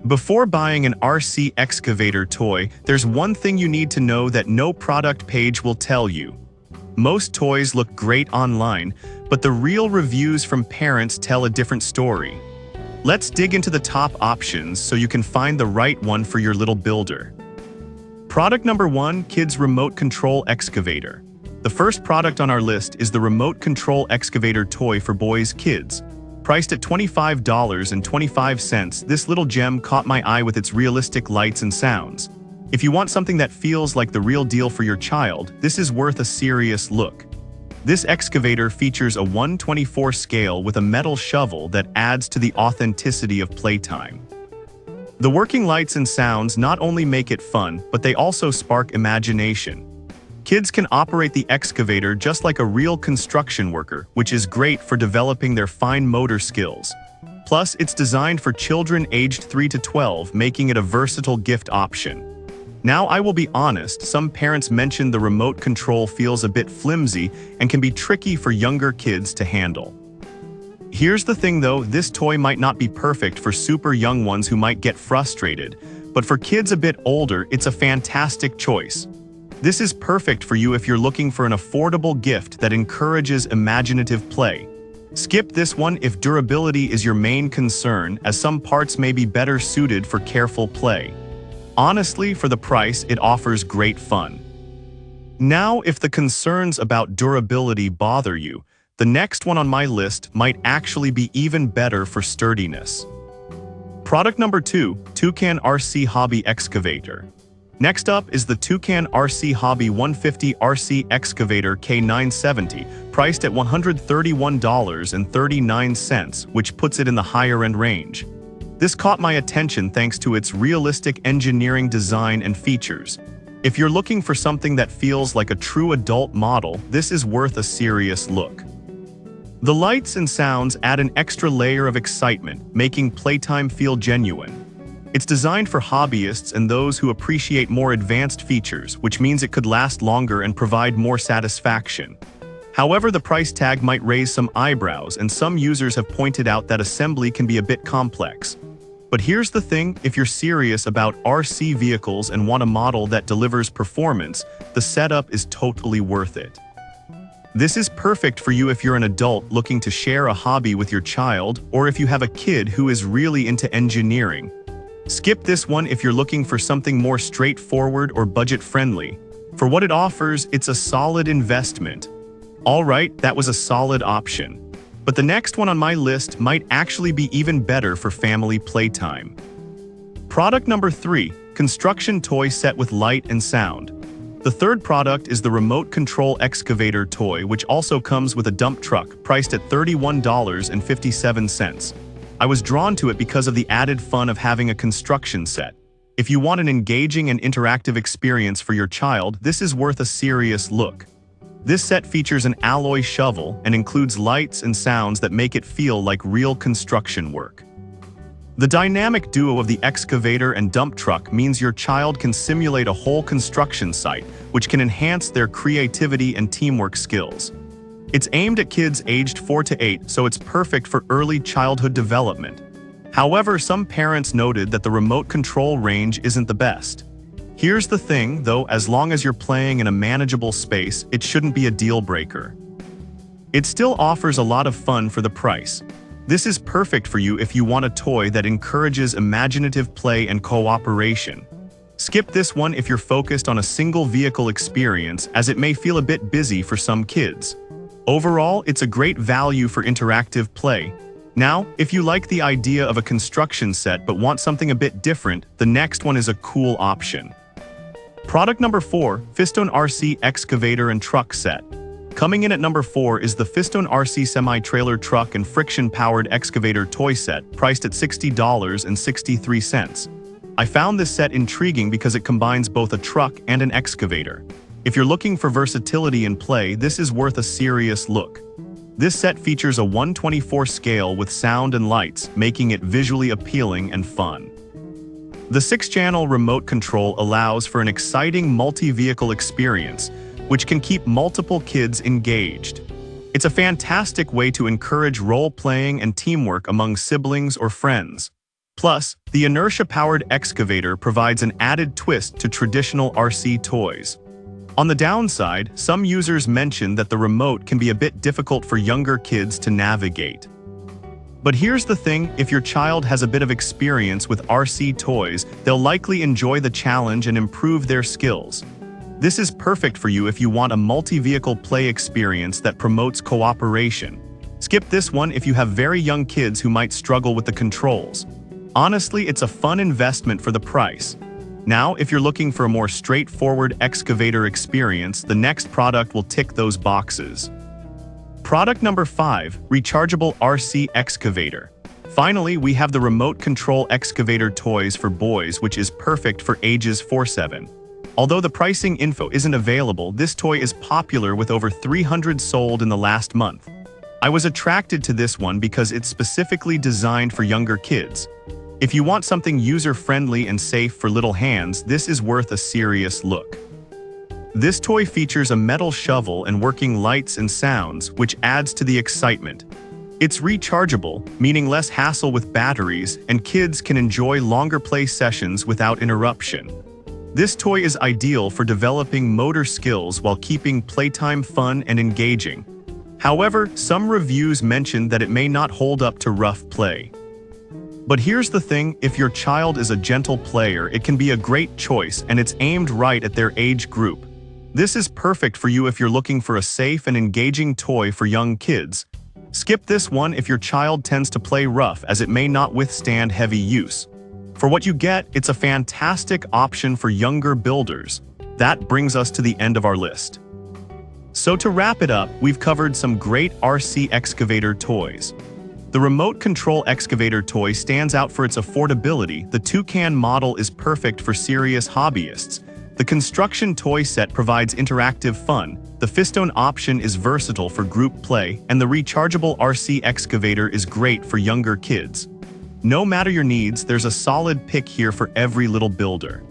Before buying an RC excavator toy, there's one thing you need to know that no product page will tell you. Most toys look great online, but the real reviews from parents tell a different story. Let's dig into the top options so you can find the right one for your little builder. Product number 1, Kids Remote Control Excavator. The first product on our list is the Remote Control Excavator toy for boys kids. Priced at $25.25, this little gem caught my eye with its realistic lights and sounds. If you want something that feels like the real deal for your child, this is worth a serious look. This excavator features a 1/24 scale with a metal shovel that adds to the authenticity of playtime. The working lights and sounds not only make it fun, but they also spark imagination. Kids can operate the excavator just like a real construction worker, which is great for developing their fine motor skills. Plus, it's designed for children aged 3 to 12, making it a versatile gift option. Now, I will be honest, some parents mention the remote control feels a bit flimsy and can be tricky for younger kids to handle. Here's the thing though, this toy might not be perfect for super young ones who might get frustrated, but for kids a bit older, it's a fantastic choice. This is perfect for you if you're looking for an affordable gift that encourages imaginative play. Skip this one if durability is your main concern, as some parts may be better suited for careful play. Honestly, for the price, it offers great fun. Now, if the concerns about durability bother you, the next one on my list might actually be even better for sturdiness. Product number 2, Toucan RC Hobby Excavator. Next up is the Toucan RC Hobby 150 RC Excavator K970, priced at $131.39, which puts it in the higher-end range. This caught my attention thanks to its realistic engineering design and features. If you're looking for something that feels like a true adult model, this is worth a serious look. The lights and sounds add an extra layer of excitement, making playtime feel genuine. It's designed for hobbyists and those who appreciate more advanced features, which means it could last longer and provide more satisfaction. However, the price tag might raise some eyebrows, and some users have pointed out that assembly can be a bit complex. But here's the thing, if you're serious about RC vehicles and want a model that delivers performance, the setup is totally worth it. This is perfect for you if you're an adult looking to share a hobby with your child, or if you have a kid who is really into engineering. Skip this one if you're looking for something more straightforward or budget-friendly. For what it offers, it's a solid investment. Alright, that was a solid option. But the next one on my list might actually be even better for family playtime. Product number 3, Construction Toy Set with Light and Sound. The third product is the Remote Control Excavator toy, which also comes with a dump truck, priced at $31.57. I was drawn to it because of the added fun of having a construction set. If you want an engaging and interactive experience for your child, this is worth a serious look. This set features an alloy shovel and includes lights and sounds that make it feel like real construction work. The dynamic duo of the excavator and dump truck means your child can simulate a whole construction site, which can enhance their creativity and teamwork skills. It's aimed at kids aged 4 to 8, so it's perfect for early childhood development. However, some parents noted that the remote control range isn't the best. Here's the thing, though, as long as you're playing in a manageable space, it shouldn't be a deal breaker. It still offers a lot of fun for the price. This is perfect for you if you want a toy that encourages imaginative play and cooperation. Skip this one if you're focused on a single vehicle experience, as it may feel a bit busy for some kids. Overall, it's a great value for interactive play. Now, if you like the idea of a construction set but want something a bit different, the next one is a cool option. Product number 4, Fistone RC Excavator and Truck Set. Coming in at number 4 is the Fistone RC Semi-Trailer Truck and Friction-Powered Excavator Toy Set, priced at $60.63. I found this set intriguing because it combines both a truck and an excavator. If you're looking for versatility in play, this is worth a serious look. This set features a 1/24 scale with sound and lights, making it visually appealing and fun. The 6-channel remote control allows for an exciting multi-vehicle experience, which can keep multiple kids engaged. It's a fantastic way to encourage role-playing and teamwork among siblings or friends. Plus, the inertia-powered excavator provides an added twist to traditional RC toys. On the downside, some users mention that the remote can be a bit difficult for younger kids to navigate. But here's the thing, if your child has a bit of experience with RC toys, they'll likely enjoy the challenge and improve their skills. This is perfect for you if you want a multi-vehicle play experience that promotes cooperation. Skip this one if you have very young kids who might struggle with the controls. Honestly, it's a fun investment for the price. Now, if you're looking for a more straightforward excavator experience, the next product will tick those boxes. Product number 5, rechargeable RC excavator. Finally, we have the remote control excavator toys for boys, which is perfect for ages 4-7. Although the pricing info isn't available, this toy is popular with over 300 sold in the last month. I was attracted to this one because it's specifically designed for younger kids. If you want something user-friendly and safe for little hands, this is worth a serious look. This toy features a metal shovel and working lights and sounds, which adds to the excitement. It's rechargeable, meaning less hassle with batteries, and kids can enjoy longer play sessions without interruption. This toy is ideal for developing motor skills while keeping playtime fun and engaging. However, some reviews mention that it may not hold up to rough play. But here's the thing, if your child is a gentle player, it can be a great choice, and it's aimed right at their age group. This is perfect for you if you're looking for a safe and engaging toy for young kids. Skip this one if your child tends to play rough, as it may not withstand heavy use. For what you get, it's a fantastic option for younger builders. That brings us to the end of our list. So to wrap it up, we've covered some great RC excavator toys. The remote control excavator toy stands out for its affordability. The Toucan model is perfect for serious hobbyists. The construction toy set provides interactive fun. The Fistone option is versatile for group play, and the rechargeable RC excavator is great for younger kids. No matter your needs, there's a solid pick here for every little builder.